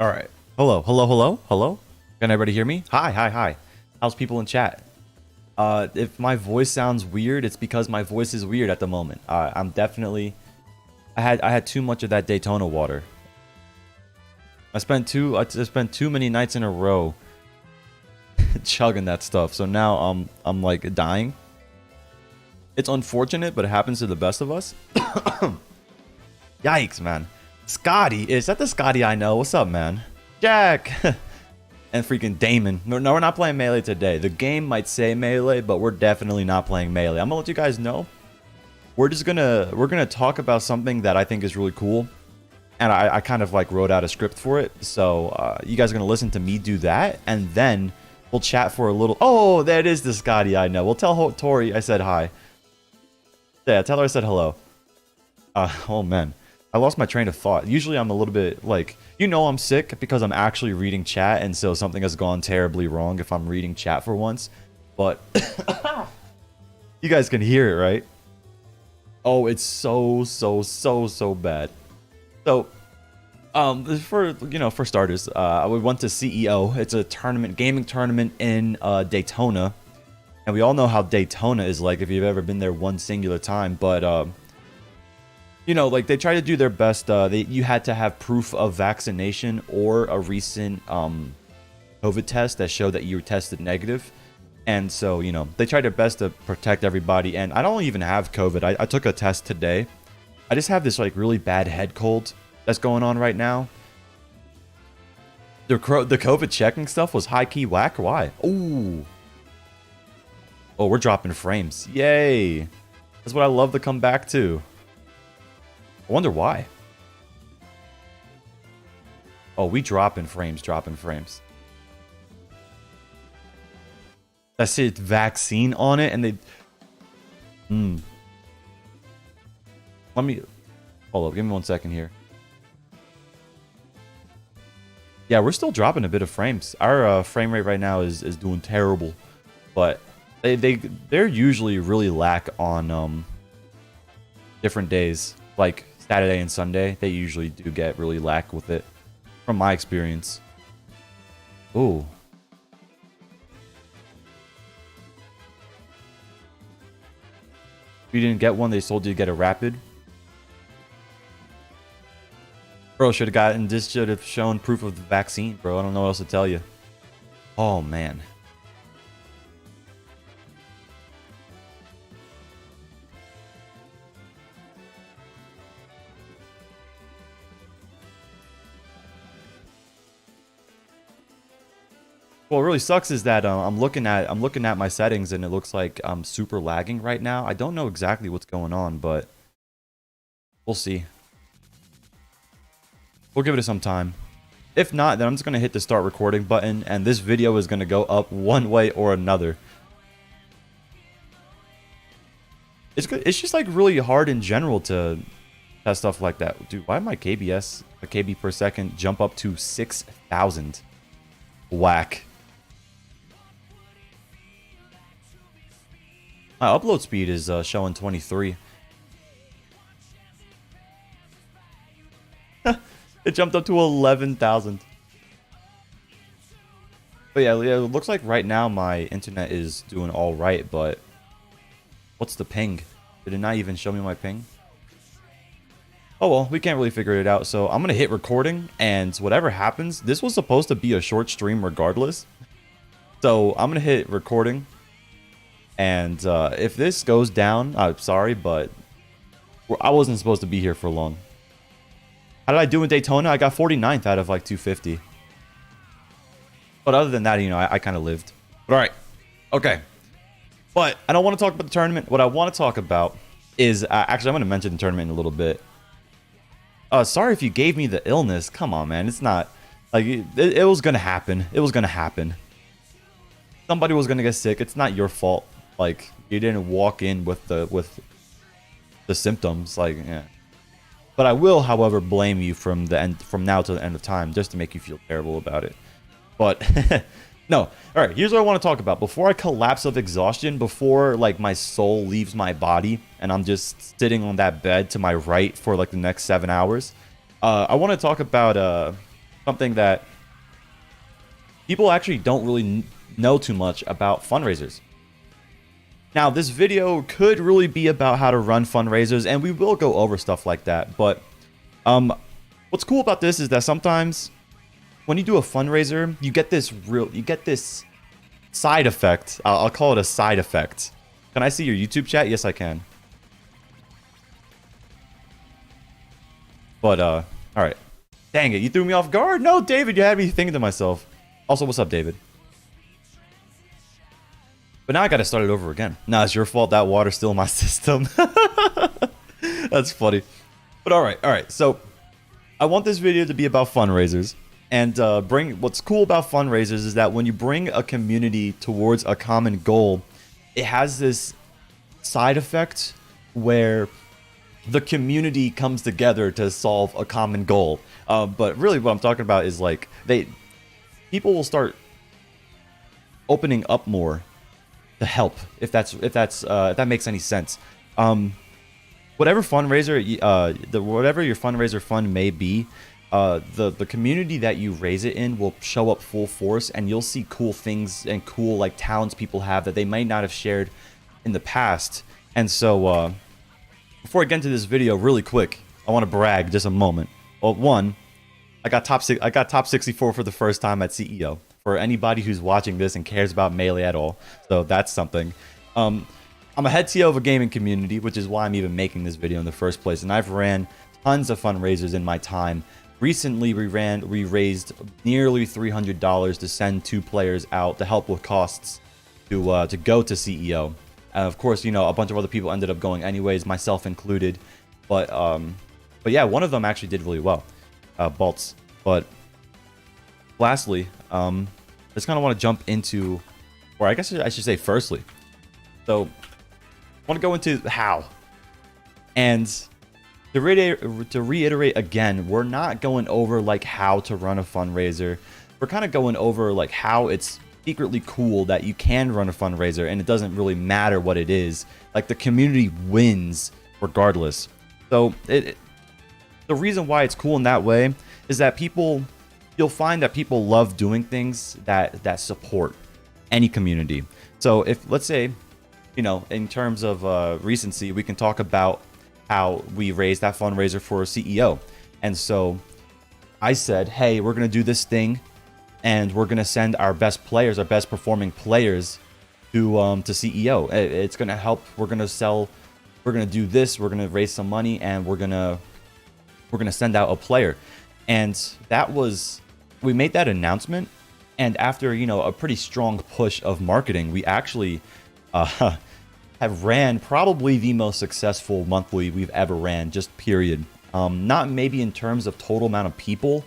All right. Hello, hello, hello, hello. Can everybody hear me? Hi, hi, hi. How's people in chat? If my voice sounds weird, it's because my voice is weird at the moment. I'm definitely. I had too much of that Daytona water. I spent too many nights in a row chugging that stuff. So now I'm like dying. It's unfortunate, but it happens to the best of us. Yikes, man. Scotty, is that the Scotty I know? What's up, man? Jack and freaking Damon. No, we're not playing Melee today. The game might say Melee, but we're definitely not playing Melee. I'm gonna let you guys know. We're gonna talk about something that I think is really cool, and I kind of like wrote out a script for it. So you guys are gonna listen to me do that, and then we'll chat for a little. Oh, that is the Scotty I know. We'll tell Tori I said hi. Yeah, tell her I said hello. Oh man. I lost my train of thought. Usually I'm a little bit like, I'm sick because I'm actually reading chat, and so something has gone terribly wrong if I'm reading chat for once. But you guys can hear it, right? Oh, it's so bad. So, for starters, we went to CEO. It's a gaming tournament in Daytona, and we all know how Daytona is like if you've ever been there one singular time. But like they try to do their best. You had to have proof of vaccination or a recent COVID test that showed that you were tested negative. And so, they try their best to protect everybody. And I don't even have COVID. I took a test today. I just have this like really bad head cold that's going on right now. The COVID checking stuff was high key whack. Why? Ooh. Oh, we're dropping frames. Yay. That's what I love to come back to. I wonder why. Oh, we dropping frames. That's it, vaccine on it, and they... Let me... Hold up, give me 1 second here. Yeah, we're still dropping a bit of frames. Our frame rate right now is doing terrible. But they're usually really lack on different days. Like Saturday and Sunday, they usually do get really lack with it. From my experience. Ooh. If you didn't get one, they told you to get a rapid. Bro, should have shown proof of the vaccine, bro. I don't know what else to tell you. Oh, man. What really sucks is that I'm looking at my settings and it looks like I'm super lagging right now. I don't know exactly what's going on, but we'll see. We'll give it some time. If not, then I'm just gonna hit the start recording button, and this video is gonna go up one way or another. It's just like really hard in general to test stuff like that. Dude, why did my KB per second jump up to 6,000? Whack. My upload speed is showing 23. It jumped up to 11,000. But yeah, it looks like right now my internet is doing all right, but what's the ping? Did it not even show me my ping? Oh well, we can't really figure it out, so I'm gonna hit recording, and whatever happens, this was supposed to be a short stream regardless. So I'm gonna hit recording. And if this goes down, I'm sorry, but I wasn't supposed to be here for long. How did I do in Daytona? I got 49th out of like 250. But other than that, I kind of lived. But all right. Okay. But I don't want to talk about the tournament. What I want to talk about is... actually, I'm going to mention the tournament in a little bit. Sorry if you gave me the illness. Come on, man. It's not... Like, it was going to happen. It was going to happen. Somebody was going to get sick. It's not your fault. Like, you didn't walk in with the symptoms, like, yeah. But I will, however, blame you from now to the end of time, just to make you feel terrible about it. But no, all right. Here's what I want to talk about before I collapse of exhaustion, before like my soul leaves my body and I'm just sitting on that bed to my right for like the next 7 hours. I want to talk about something that people actually don't really know too much about fundraisers. Now, this video could really be about how to run fundraisers, and we will go over stuff like that. But what's cool about this is that sometimes when you do a fundraiser, you get this side effect. I'll call it a side effect. Can I see your YouTube chat? Yes, I can. But all right. Dang it, you threw me off guard. No, David, you had me thinking to myself. Also, what's up, David? But now I gotta start it over again. Nah, it's your fault. That water's still in my system. That's funny. But all right. So I want this video to be about fundraisers. And what's cool about fundraisers is that when you bring a community towards a common goal, it has this side effect where the community comes together to solve a common goal. But really what I'm talking about is like people will start opening up more to help, if that makes any sense. Whatever fundraiser whatever your fundraiser fund may be, the community that you raise it in will show up full force, and you'll see cool things and cool like talents people have that they might not have shared in the past. And so before I get into this video really quick, I want to brag just a moment. Well, one, I got top 64 for the first time at CEO. For anybody who's watching this and cares about Melee at all. So that's something. I'm a head TO of a gaming community, which is why I'm even making this video in the first place. And I've ran tons of fundraisers in my time. Recently, we raised nearly $300 to send 2 players out to help with costs to go to CEO. And of course, you know, a bunch of other people ended up going anyways, myself included. But yeah, one of them actually did really well, Baltz. But lastly, I just kind of want to jump into, or I guess I should say firstly. So I want to go into how. And to reiterate again, we're not going over like how to run a fundraiser. We're kind of going over like how it's secretly cool that you can run a fundraiser and it doesn't really matter what it is. Like the community wins regardless. So the reason why it's cool in that way is that you'll find that people love doing things that support any community. So if, let's say, you know, in terms of recency, we can talk about how we raised that fundraiser for a CEO. And so I said, hey, we're going to do this thing and we're going to send our best players, our best performing players to CEO. It's going to help. We're going to do this. We're going to raise some money and we're going to send out a player. And we made that announcement. And after, you know, a pretty strong push of marketing, we actually have ran probably the most successful monthly we've ever ran, just period. Not maybe in terms of total amount of people,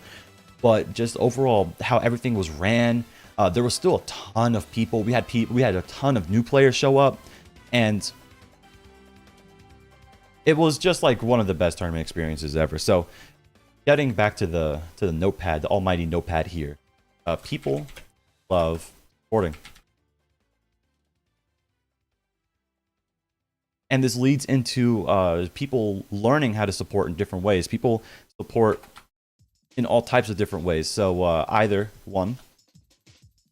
but just overall how everything was ran. There was still a ton of people. We had a ton of new players show up, and it was just like one of the best tournament experiences ever. So getting back to the notepad, the almighty notepad here, people love supporting. And this leads into people learning how to support in different ways. People support in all types of different ways. So either one,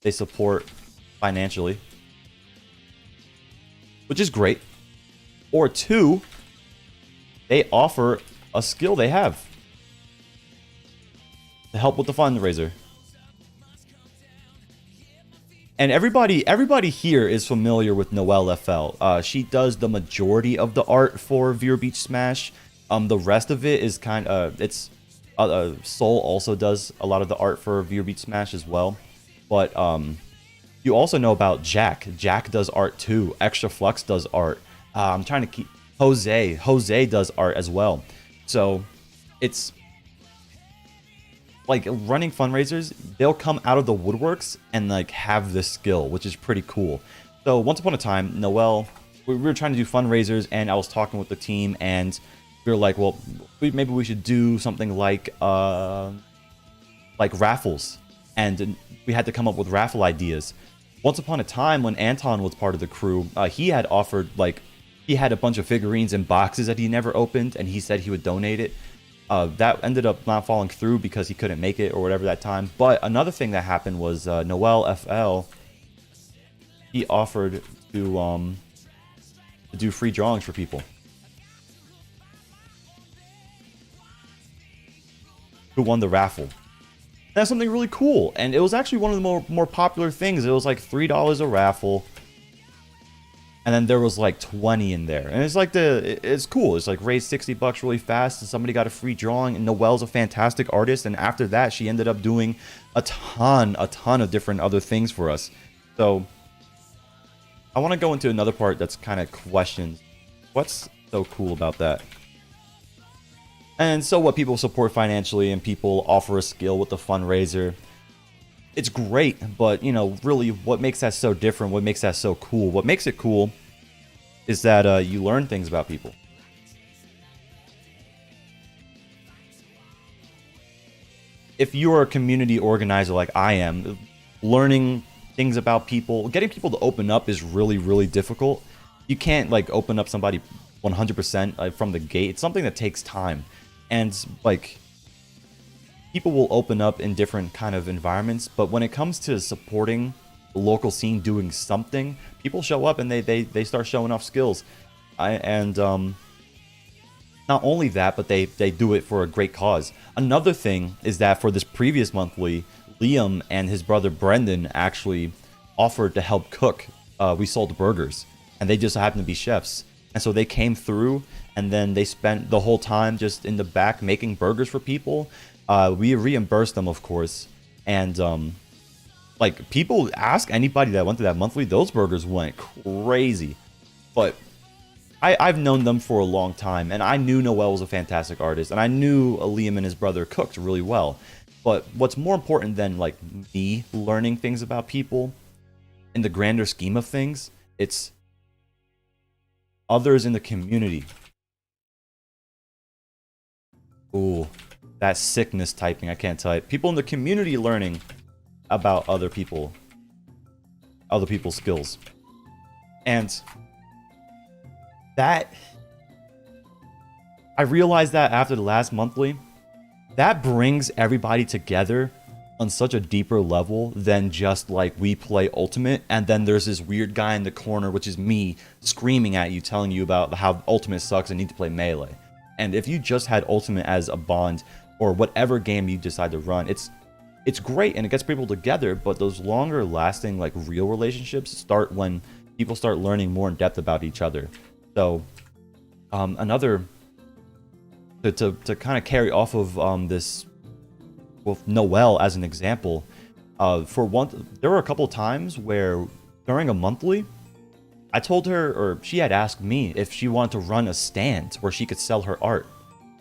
they support financially, which is great. Or two, they offer a skill they have to help with the fundraiser. And everybody here is familiar with Noelle FL. She does the majority of the art for Vero Beach Smash. The rest of it is kind of Soul also does a lot of the art for Vero Beach Smash as well. But you also know about Jack. Jack does art too. Extra Flux does art. I'm trying to keep Jose does art as well. So it's like running fundraisers, they'll come out of the woodworks and like have this skill, which is pretty cool. So once upon a time, Noelle, we were trying to do fundraisers, and I was talking with the team, and we were like, well, maybe we should do something like raffles, and we had to come up with raffle ideas. Once upon a time, when Anton was part of the crew, he had offered, like, he had a bunch of figurines and boxes that he never opened, and he said he would donate it. That ended up not falling through because he couldn't make it or whatever that time. But another thing that happened was Noel FL, he offered to do free drawings for people who won the raffle. That's something really cool, and it was actually one of the more popular things. It was like $3 a raffle, and then there was like 20 in there, and it's like it's cool. It's like raised $60 really fast, and somebody got a free drawing. And Noelle's a fantastic artist, and after that, she ended up doing a ton of different other things for us. So I want to go into another part that's kind of questions. What's so cool about that? And so what, people support financially and people offer a skill with the fundraiser. It's great, but you know, really what makes that so different, what makes that so cool, what makes it cool is that you learn things about people. If you're a community organizer like I am, learning things about people, getting people to open up is really difficult. You can't like open up somebody 100% like, from the gate. It's something that takes time. And like, people will open up in different kind of environments, but when it comes to supporting the local scene, doing something, people show up and they start showing off skills. Not only that, but they do it for a great cause. Another thing is that for this previous monthly, Liam and his brother Brendan actually offered to help cook. We sold burgers, and they just happened to be chefs. And so they came through, and then they spent the whole time just in the back making burgers for people. We reimbursed them, of course. And like, people ask anybody that went to that monthly, those burgers went crazy. But I've known them for a long time, and I knew Noel was a fantastic artist, and I knew Liam and his brother cooked really well. But what's more important than like me learning things about people in the grander scheme of things, it's others in the community. Ooh, that sickness typing, I can't type. People in the community learning about other people's skills. And that, I realized that after the last monthly, that brings everybody together on such a deeper level than just like we play Ultimate and then there's this weird guy in the corner, which is me, screaming at you, telling you about how Ultimate sucks and need to play Melee. And if you just had Ultimate as a bond or whatever game you decide to run, it's great and it gets people together, but those longer lasting like real relationships start when people start learning more in depth about each other. So another to kind of carry off of this with Noel as an example, for one, there were a couple times where during a monthly, I told her, or she had asked me if she wanted to run a stand where she could sell her art.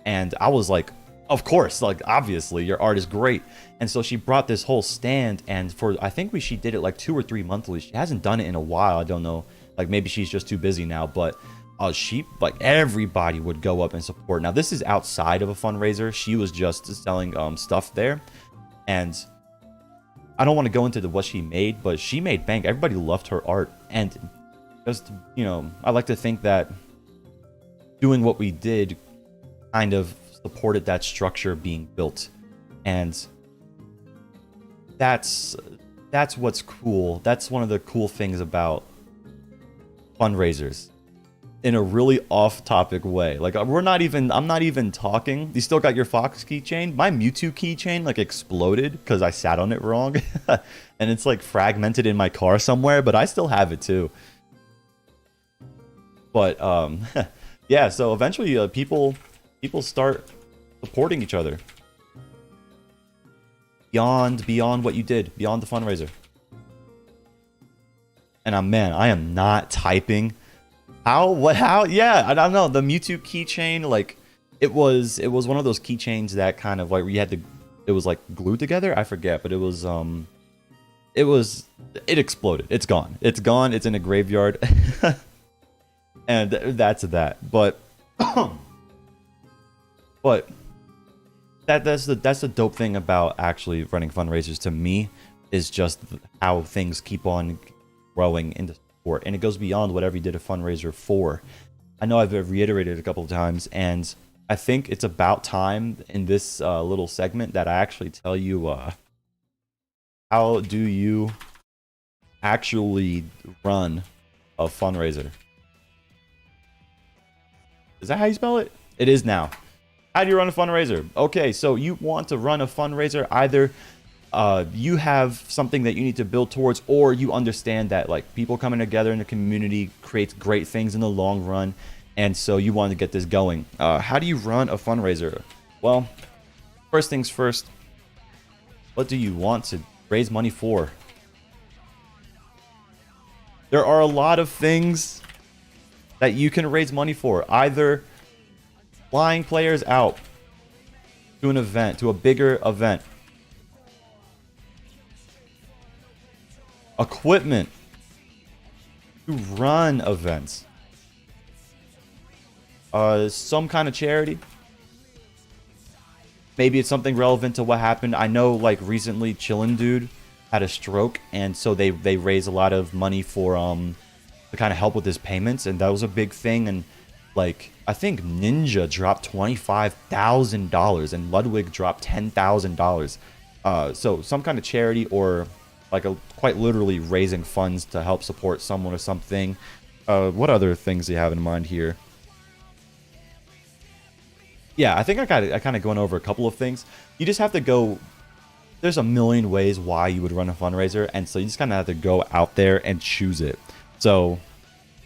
And I was like, of course, like obviously your art is great. And so she brought this whole stand, and for, I think she did it like 2 or 3 monthlies. She hasn't done it in a while. I don't know, like maybe she's just too busy now, but she, like everybody would go up and support. Now this is outside of a fundraiser. She was just selling stuff there, and I don't want to go into what she made, but she made bank. Everybody loved her art, and just, you know, I like to think that doing what we did kind of supported that structure being built, and that's what's cool. That's one of the cool things about fundraisers. In a really off-topic way. Like, I'm not even talking. You still got your Fox keychain? My Mewtwo keychain, like, exploded because I sat on it wrong. And it's, like, fragmented in my car somewhere, but I still have it, too. But, yeah, so eventually people start supporting each other. Beyond what you did. Beyond the fundraiser. And man, I am not typing. How? Yeah, I don't know. The Mewtwo keychain, like, it was one of those keychains that kind of like, it was like glued together. I forget, but it exploded. It's gone. It's in a graveyard. And that's that. But that's the dope thing about actually running fundraisers to me, is just how things keep on growing into support, and it goes beyond whatever you did a fundraiser for. I know I've reiterated it a couple of times, and I think it's about time in this little segment that I actually tell you how do you actually run a fundraiser. Is that how you spell it? It is now. How do you run a fundraiser? Okay, so you want to run a fundraiser, either you have something that you need to build towards, or you understand that like people coming together in the community creates great things in the long run, and so you want to get this going. How do you run a fundraiser? Well, first things first, what do you want to raise money for? There are a lot of things that you can raise money for. Either flying players out to an event, to a bigger event. Equipment to run events. Some kind of charity. Maybe it's something relevant to what happened. I know, like, recently Chillin' Dude had a stroke, and so they raised a lot of money for to kind of help with his payments, and that was a big thing. And like, I think Ninja dropped $25,000 and Ludwig dropped $10,000. So some kind of charity, or like quite literally raising funds to help support someone or something. What other things do you have in mind here? Yeah, I think I kind of going over a couple of things. You just have to go. There's a million ways why you would run a fundraiser, and so you just kind of have to go out there and choose it. So,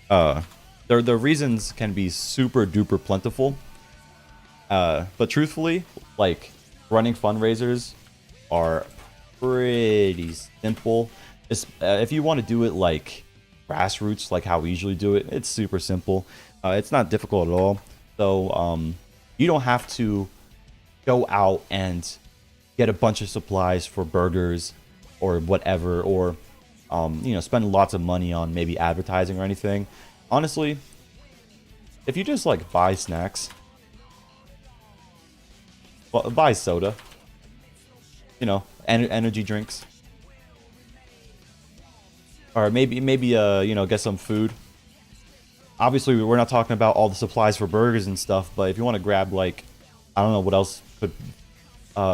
the reasons can be super duper plentiful. But truthfully, like, running fundraisers are pretty simple. If you want to do it like grassroots, like how we usually do it, it's super simple. It's not difficult at all. So, you don't have to go out and get a bunch of supplies for burgers or whatever, or spend lots of money on maybe advertising or anything. Honestly, if you just like buy snacks, well, buy soda, energy drinks, or maybe get some food. Obviously, we're not talking about all the supplies for burgers and stuff, but if you want to grab, like, I don't know what else could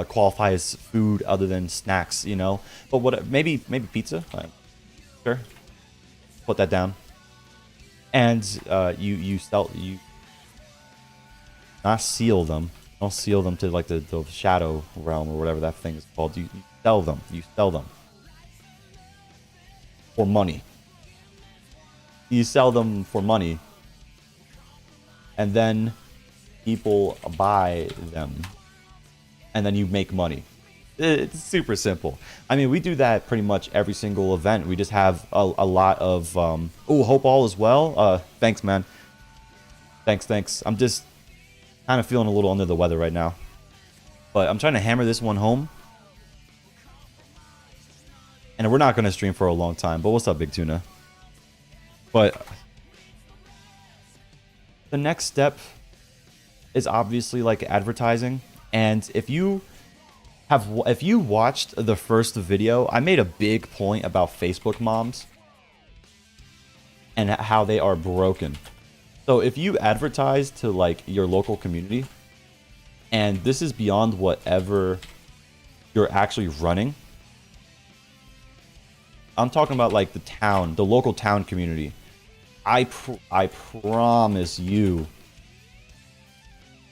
qualify as food other than snacks, but what, maybe pizza. Sure, put that down. And you not seal them. Don't seal them to like the shadow realm or whatever that thing is called. You sell them. You sell them for money. You sell them for money, and then people buy them, and then you make money. It's super simple. I mean, we do that pretty much every single event. We just have a lot of Hope All as well. Thanks, man. Thanks. I'm just kind of feeling a little under the weather right now, but I'm trying to hammer this one home. And we're not going to stream for a long time, but what's up, Big Tuna? But the next step is obviously like advertising. And if you watched the first video, I made a big point about Facebook moms and how they are broken. So if you advertise to like your local community, and this is beyond whatever you're actually running, I'm talking about like the local town community. I promise you,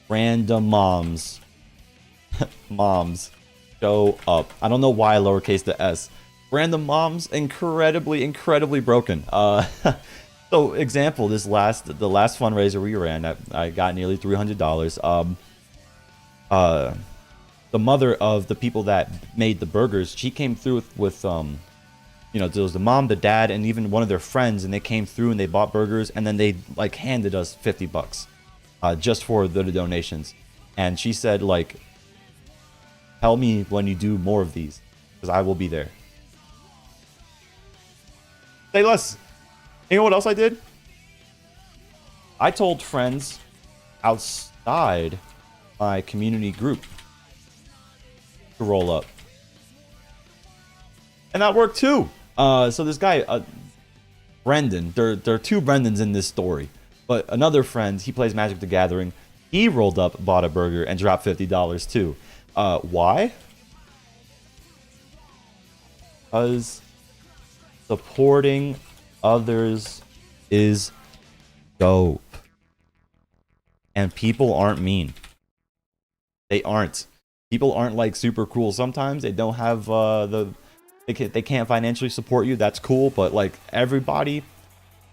random moms show up. I don't know why lowercase the s. Random moms, incredibly broken. So example, the last fundraiser we ran, I got nearly $300. The mother of the people that made the burgers, she came through with there was the mom, the dad, and even one of their friends, and they came through and they bought burgers, and then they like handed us $50 just for the donations. And she said, like, tell me when you do more of these, because I will be there. Say less. You know what else I did? I told friends outside my community group to roll up, and that worked too. So this guy, Brendan, there are two Brendans in this story, but another friend, he plays Magic the Gathering. He rolled up, bought a burger, and dropped $50 too. Why? Because supporting others is dope. And people aren't mean. They aren't. People aren't like super cruel. Sometimes they don't have they can't financially support you. That's cool, but like everybody,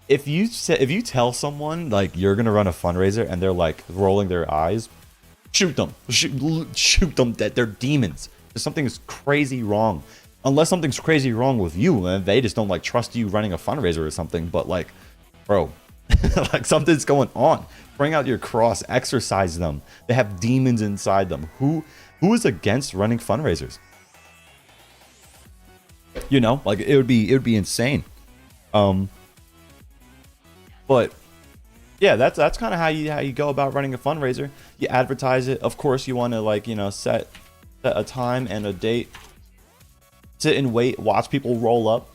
if you tell someone like you're gonna run a fundraiser and they're like rolling their eyes, shoot them. Shoot them. That they're demons. There's something crazy wrong. Unless something's crazy wrong with you and they just don't like trust you running a fundraiser or something. But like, bro, like something's going on. Bring out your cross. Exorcise them. They have demons inside them. Who is against running fundraisers? You know, like it would be insane. But yeah, that's kind of how you go about running a fundraiser. You advertise it. Of course, you want to like, you know, set a time and a date. Sit and wait, watch people roll up.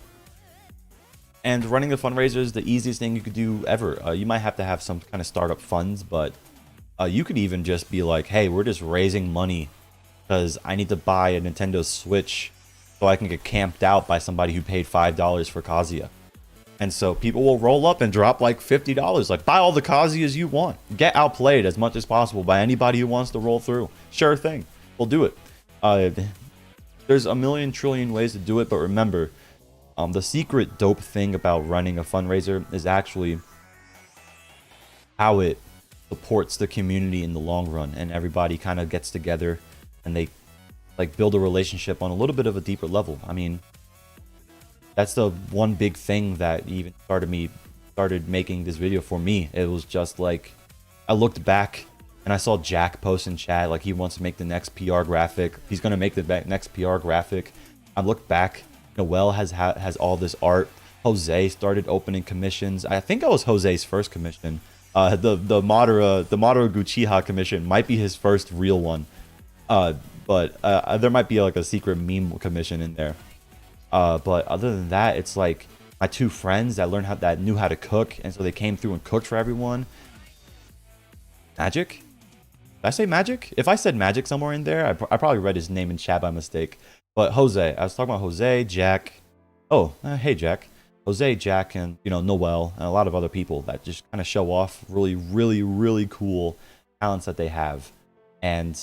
And running a fundraiser is the easiest thing you could do ever. You might have to have some kind of startup funds, but you could even just be like, hey, we're just raising money because I need to buy a Nintendo Switch so I can get camped out by somebody who paid $5 for Kazuya. And so people will roll up and drop like $50. Like, buy all the Kazuyas you want. Get outplayed as much as possible by anybody who wants to roll through. Sure thing. We'll do it. There's a million trillion ways to do it, but remember, the secret dope thing about running a fundraiser is actually how it supports the community in the long run, and everybody kind of gets together and they like build a relationship on a little bit of a deeper level. I mean, that's the one big thing that even started making this video for me. It was just like I looked back and I saw Jack post in chat like he wants to make the next PR graphic. He's gonna make the next PR graphic. I looked back. Noel has all this art. Jose started opening commissions. I think that was Jose's first commission. The Madara Guchiha commission might be his first real one. But there might be like a secret meme commission in there. But other than that, it's like my two friends that knew how to cook, and so they came through and cooked for everyone. Magic? Did I say Magic? If I said Magic somewhere in there, I probably read his name in chat by mistake. But Jose, I was talking about Jose, Jack. Oh, hey Jack. Jose, Jack, and you know Noel, and a lot of other people that just kind of show off really, really, really cool talents that they have. And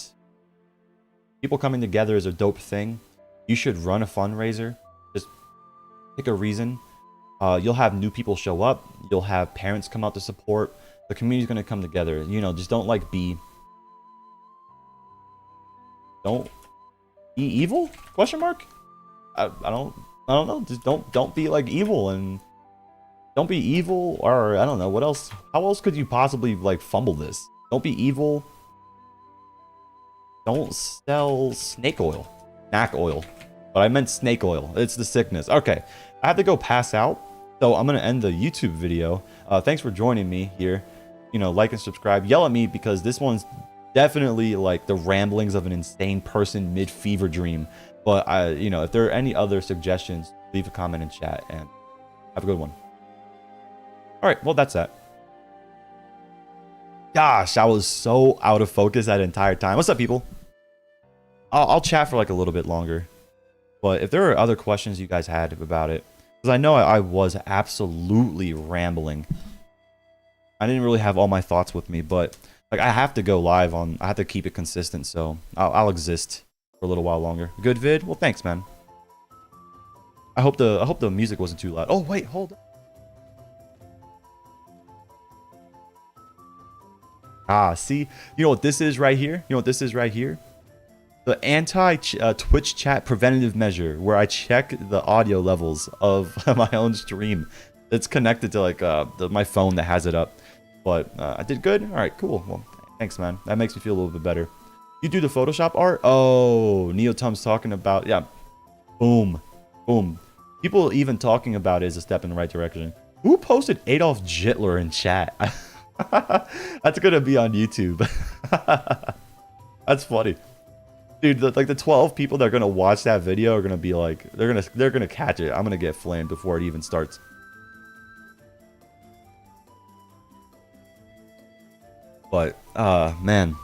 people coming together is a dope thing. You should run a fundraiser. Just pick a reason. You'll have new people show up. You'll have parents come out to support. The community's gonna come together. You know, just don't be evil? Question mark? I don't know. Just don't be like evil, and don't be evil, or I don't know what else. How else could you possibly like fumble this? Don't be evil. Don't sell snake oil. Knack oil. But I meant snake oil. It's the sickness. Okay. I have to go pass out. So I'm gonna end the YouTube video. Thanks for joining me here. You know, like and subscribe. Yell at me because this one's definitely like the ramblings of an insane person mid fever dream. But you know, if there are any other suggestions, leave a comment in chat and have a good one. All right, well that's that. Gosh, I was so out of focus that entire time. What's up, people? I'll chat for like a little bit longer. But if there are other questions you guys had about it, because I know I was absolutely rambling. I didn't really have all my thoughts with me, but like I have to go live on. I have to keep it consistent, so I'll exist for a little while longer. Good vid? Well, thanks, man. I hope the music wasn't too loud. Oh wait, hold on. Ah, see, you know what this is right here? You know what this is right here? The anti-Twitch chat preventative measure, where I check the audio levels of my own stream. It's connected to like my phone that has it up. But I did good. All right, cool. Well, thanks, man. That makes me feel a little bit better. You do the Photoshop art? Oh, Neotum's talking about, yeah. Boom, boom. People even talking about it is a step in the right direction. Who posted Adolf Hitler in chat? That's gonna be on YouTube. That's funny. Dude, like the 12 people that are gonna watch that video are gonna be like, they're gonna catch it. I'm gonna get flamed before it even starts. But man,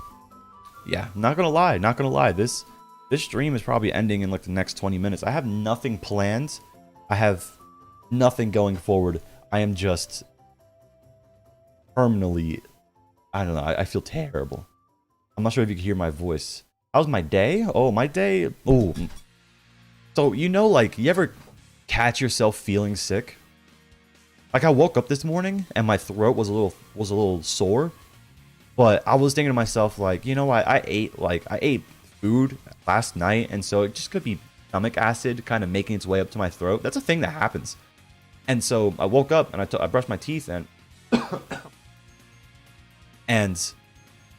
yeah, not gonna lie, not gonna lie. This stream is probably ending in like the next 20 minutes. I have nothing planned. I have nothing going forward. I am just terminally, I don't know, I feel terrible. I'm not sure if you can hear my voice. How's my day? Oh, my day. Oh, so you know, like, you ever catch yourself feeling sick? Like, I woke up this morning and my throat was a little sore, but I was thinking to myself, like, you know what? I ate food last night, and so it just could be stomach acid kind of making its way up to my throat. That's a thing that happens. And so I woke up and I brushed my teeth and and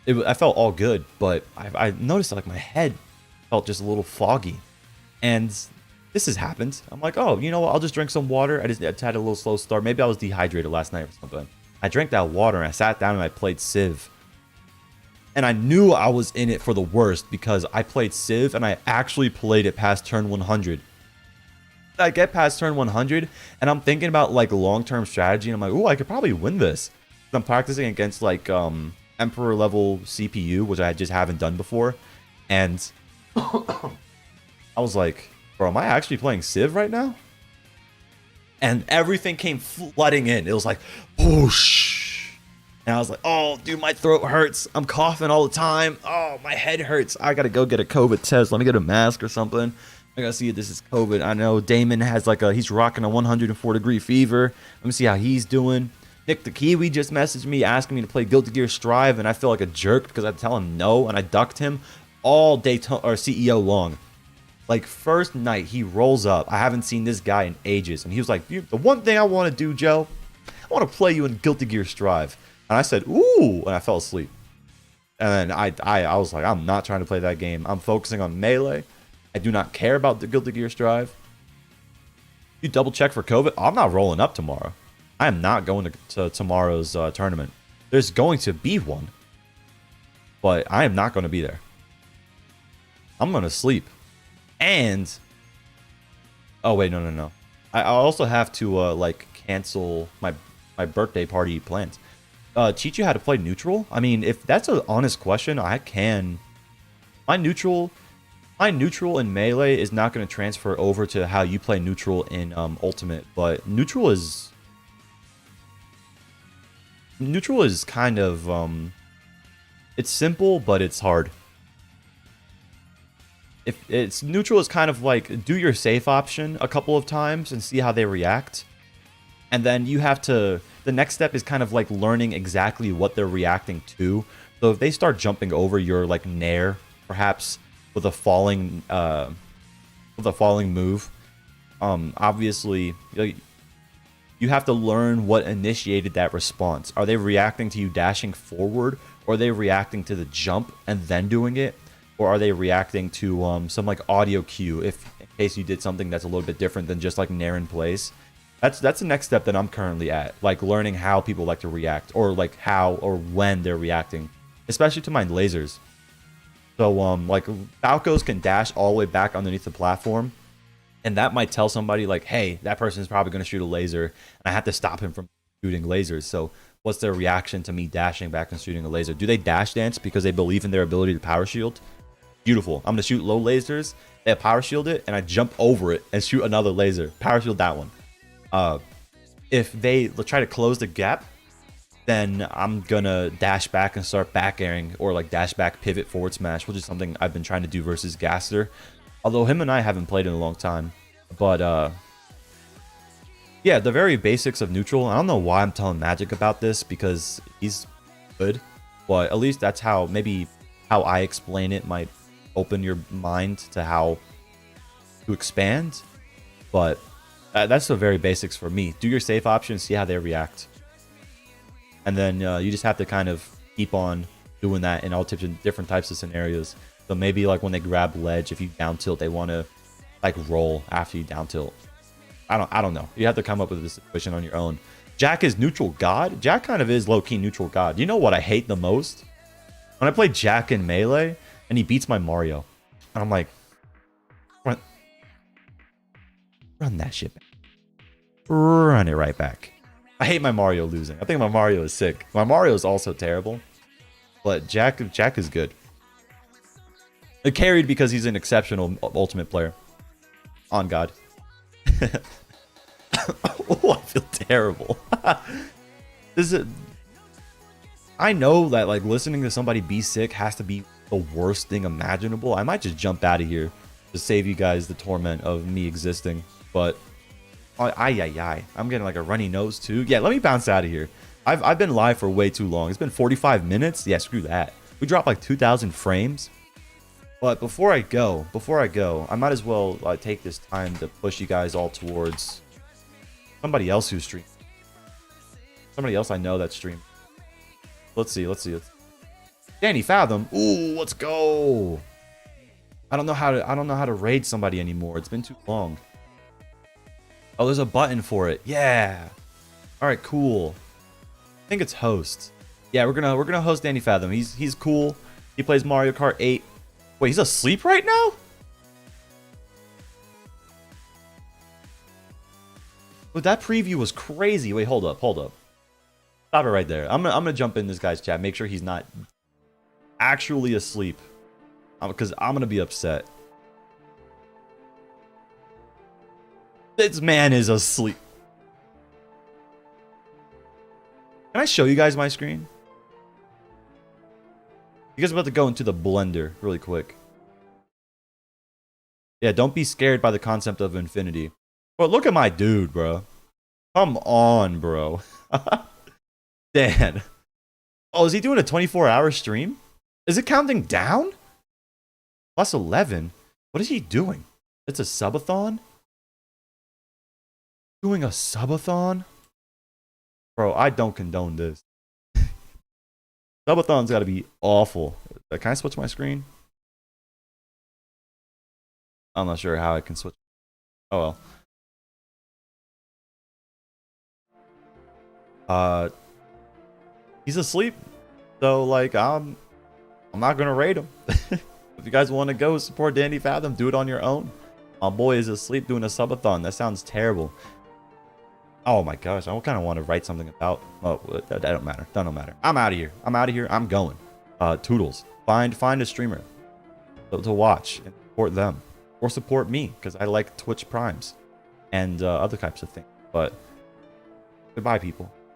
I felt all good, but I noticed that, like, my head felt just a little foggy. And this has happened. I'm like, oh, you know what? I'll just drink some water. I just had a little slow start. Maybe I was dehydrated last night or something. I drank that water and I sat down and I played Civ. And I knew I was in it for the worst because I played Civ and I actually played it past turn 100. I get past turn 100 and I'm thinking about like long-term strategy and I'm like, oh, I could probably win this. I'm practicing against like Emperor level CPU, which I just haven't done before. And I was like, bro, am I actually playing Civ right now? And everything came flooding in. It was like, whoosh. And I was like, oh, dude, my throat hurts. I'm coughing all the time. Oh, my head hurts. I got to go get a COVID test. Let me get a mask or something. I got to see if this is COVID. I know Damon has like he's rocking a 104-degree fever. Let me see how he's doing. Nick the Kiwi just messaged me asking me to play Guilty Gear Strive, and I feel like a jerk because I tell him no, and I ducked him all day or CEO long. Like, first night, he rolls up. I haven't seen this guy in ages. And he was like, the one thing I want to do, Joe, I want to play you in Guilty Gear Strive. And I said, ooh, and I fell asleep. And then I was like, I'm not trying to play that game. I'm focusing on Melee. I do not care about the Guilty Gear Strive. You double check for COVID? I'm not rolling up tomorrow. I am not going to tomorrow's tournament. There's going to be one. But I am not going to be there. I'm going to sleep. And oh wait, no. I also have to like cancel my birthday party plans. Teach you how to play neutral? I mean, if that's an honest question, I can. My neutral in Melee is not going to transfer over to how you play neutral in Ultimate, but neutral is kind of it's simple, but it's hard. If it's neutral is kind of like do your safe option a couple of times and see how they react. And then you have to, the next step is kind of like learning exactly what they're reacting to. So if they start jumping over your like nair, perhaps with a falling move, obviously you have to learn what initiated that response. Are they reacting to you dashing forward, or are they reacting to the jump and then doing it? Or are they reacting to some like audio cue in case you did something that's a little bit different than just like nair in place? That's the next step that I'm currently at, like learning how people like to react, or like how or when they're reacting, especially to my lasers. So like Falcos can dash all the way back underneath the platform, and that might tell somebody like, hey, that person is probably going to shoot a laser, and I have to stop him from shooting lasers. So what's their reaction to me dashing back and shooting a laser? Do they dash dance because they believe in their ability to power shield? Beautiful. I'm going to shoot low lasers, they power shield it, and I jump over it and shoot another laser. Power shield that one. If they try to close the gap, then I'm going to dash back and start back airing, or like dash back pivot forward smash, which is something I've been trying to do versus Gaster. Although him and I haven't played in a long time. But yeah, the very basics of neutral. I don't know why I'm telling Magic about this, because he's good. But at least that's how, maybe how I explain it might open your mind to how to expand. But that's the very basics for me. Do your safe option, see how they react. And then you just have to kind of keep on doing that in all different types of scenarios. So maybe like when they grab ledge, if you down tilt, they want to like roll after you down tilt. I don't know. You have to come up with this situation on your own. Jack is neutral god. Jack kind of is low-key neutral god. You know what I hate the most? When I play Jack in Melee and he beats my Mario. And I'm like, run that shit back. Run it right back. I hate my Mario losing. I think my Mario is sick. My Mario is also terrible. but Jack is good. It carried because he's an exceptional ultimate player. On God. Oh, I feel terrible. This is. I know that like listening to somebody be sick has to be the worst thing imaginable. I might just jump out of here to save you guys the torment of me existing. But I'm getting like a runny nose too. Yeah, let me bounce out of here. I've been live for way too long. It's been 45 minutes. Yeah, screw that. We dropped like 2,000 frames. But before I go, I might as well take this time to push you guys all towards somebody else who's streaming. Somebody else I know that's streaming. Let's see. Danny Fathom. Ooh, let's go. I don't know how to raid somebody anymore. It's been too long. Oh, there's a button for it. Yeah. All right, cool. I think it's host. Yeah, we're gonna host Danny Fathom. He's cool. He plays Mario Kart 8. Wait, he's asleep right now? But that preview was crazy. Wait, hold up. Stop it right there. I'm gonna jump in this guy's chat. Make sure he's not actually asleep, because I'm gonna be upset. This man is asleep. Can I show you guys my screen? You guys are about to go into the blender really quick. Yeah, don't be scared by the concept of infinity. But look at my dude, bro. Come on, bro. Dan. Oh, is he doing a 24-hour stream? Is it counting down? Plus 11? What is he doing? It's a subathon? Doing a subathon? Bro, I don't condone this. Subathon's got to be awful. Can I switch my screen? I'm not sure how I can switch. Oh well. He's asleep. So like I'm not gonna raid him. If you guys want to go support Danny Fathom, do it on your own. My boy is asleep doing a subathon. That sounds terrible. Oh my gosh, I kind of want to write something about. Oh, that don't matter. That don't matter. I'm out of here. I'm going. Toodles. Find a streamer to watch and support them, or support me because I like Twitch Primes and other types of things. But goodbye, people.